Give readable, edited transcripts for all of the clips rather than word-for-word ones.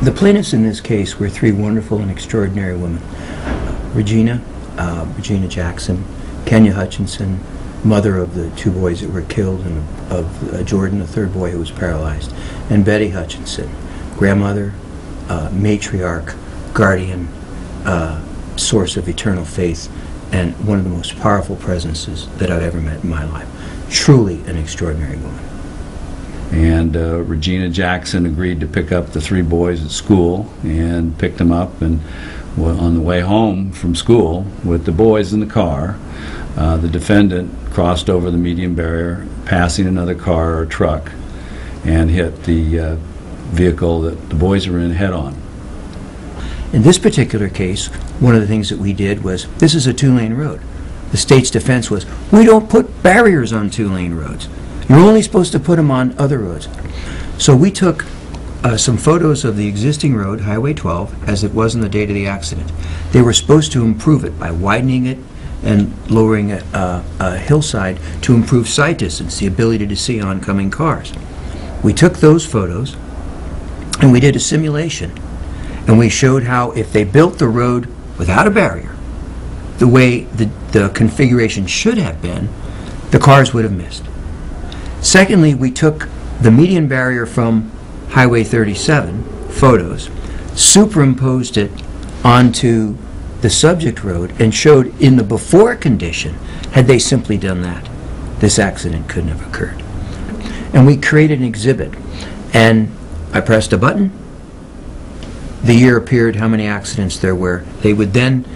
The plaintiffs in this case were three wonderful and extraordinary women. Regina Jackson, Kenya Hutchinson, mother of the two boys that were killed, and of Jordan, the third boy who was paralyzed, and Betty Hutchinson, grandmother, matriarch, guardian, source of eternal faith, and one of the most powerful presences that I've ever met in my life. Truly an extraordinary woman. And Regina Jackson agreed to pick up the three boys at school, and picked them up, and on the way home from school with the boys in the car, the defendant crossed over the median barrier, passing another car or truck, and hit the vehicle that the boys were in head-on. In this particular case, one of the things that we did was, this is a two-lane road. The state's defense was, we don't put barriers on two-lane roads. You're only supposed to put them on other roads. So we took some photos of the existing road, Highway 12, as it was on the date of the accident. They were supposed to improve it by widening it and lowering a hillside to improve sight distance, the ability to see oncoming cars. We took those photos and we did a simulation, and we showed how if they built the road without a barrier, the way the configuration should have been, the cars would have missed. Secondly, we took the median barrier from Highway 37 photos, superimposed it onto the subject road, and showed in the before condition, had they simply done that, this accident couldn't have occurred. And we created an exhibit, and I pressed a button, the year appeared, how many accidents there were. They would then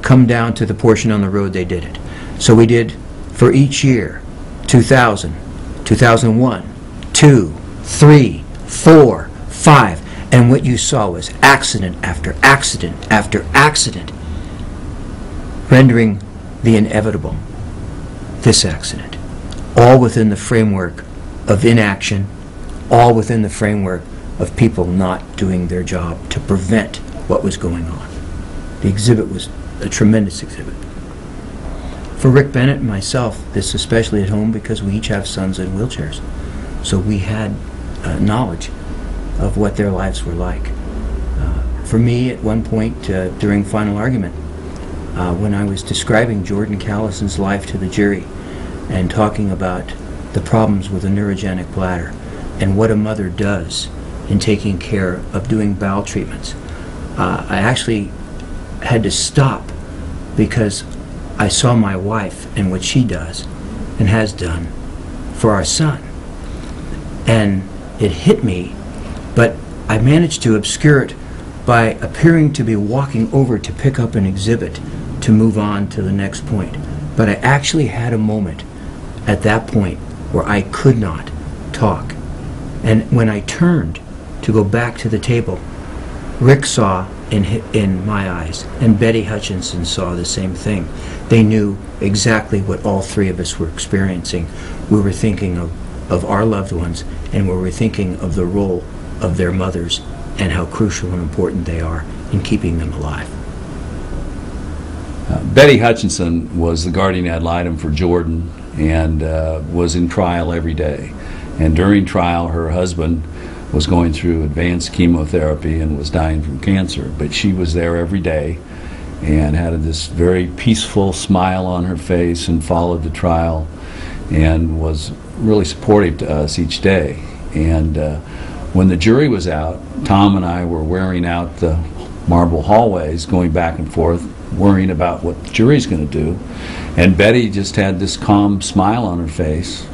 come down to the portion on the road they did it. So we did for each year, 2000, 2001, 2, 3, 4, 5, and what you saw was accident after accident after accident, rendering the inevitable, this accident, all within the framework of inaction, all within the framework of people not doing their job to prevent what was going on. The exhibit was a tremendous exhibit. For Rick Bennett and myself, this especially at home, because we each have sons in wheelchairs, so we had knowledge of what their lives were like. For me, at one point during final argument, when I was describing Jordan Callison's life to the jury and talking about the problems with a neurogenic bladder and what a mother does in taking care of doing bowel treatments, I actually had to stop because I saw my wife and what she does and has done for our son. And it hit me, but I managed to obscure it by appearing to be walking over to pick up an exhibit to move on to the next point. But I actually had a moment at that point where I could not talk. And when I turned to go back to the table, Rick saw in my eyes, and Betty Hutchinson saw the same thing. They knew exactly what all three of us were experiencing. We were thinking of our loved ones, and we were thinking of the role of their mothers and how crucial and important they are in keeping them alive. Betty Hutchinson was the guardian ad litem for Jordan, and was in trial every day. And during trial, her husband was going through advanced chemotherapy and was dying from cancer, but she was there every day and had this very peaceful smile on her face and followed the trial and was really supportive to us each day. And when the jury was out, Tom and I were wearing out the marble hallways, going back and forth, worrying about what the jury's going to do, and Betty just had this calm smile on her face.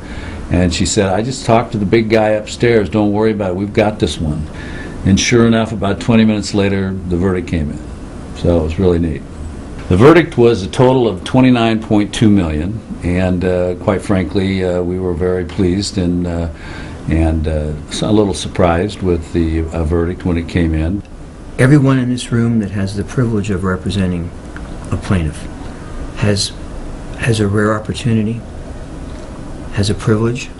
And she said, I just talked to the big guy upstairs, don't worry about it, we've got this one. And sure enough, about 20 minutes later, the verdict came in. So it was really neat. The verdict was a total of $29.2 million, and quite frankly, we were very pleased and a little surprised with the verdict when it came in. Everyone in this room that has the privilege of representing a plaintiff has a rare opportunity, has a privilege,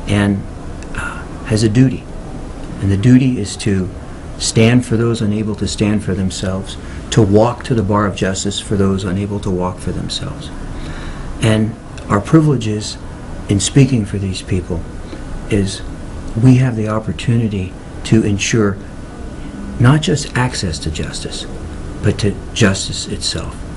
and has a duty. And the duty is to stand for those unable to stand for themselves, to walk to the bar of justice for those unable to walk for themselves. And our privileges in speaking for these people is we have the opportunity to ensure not just access to justice, but to justice itself.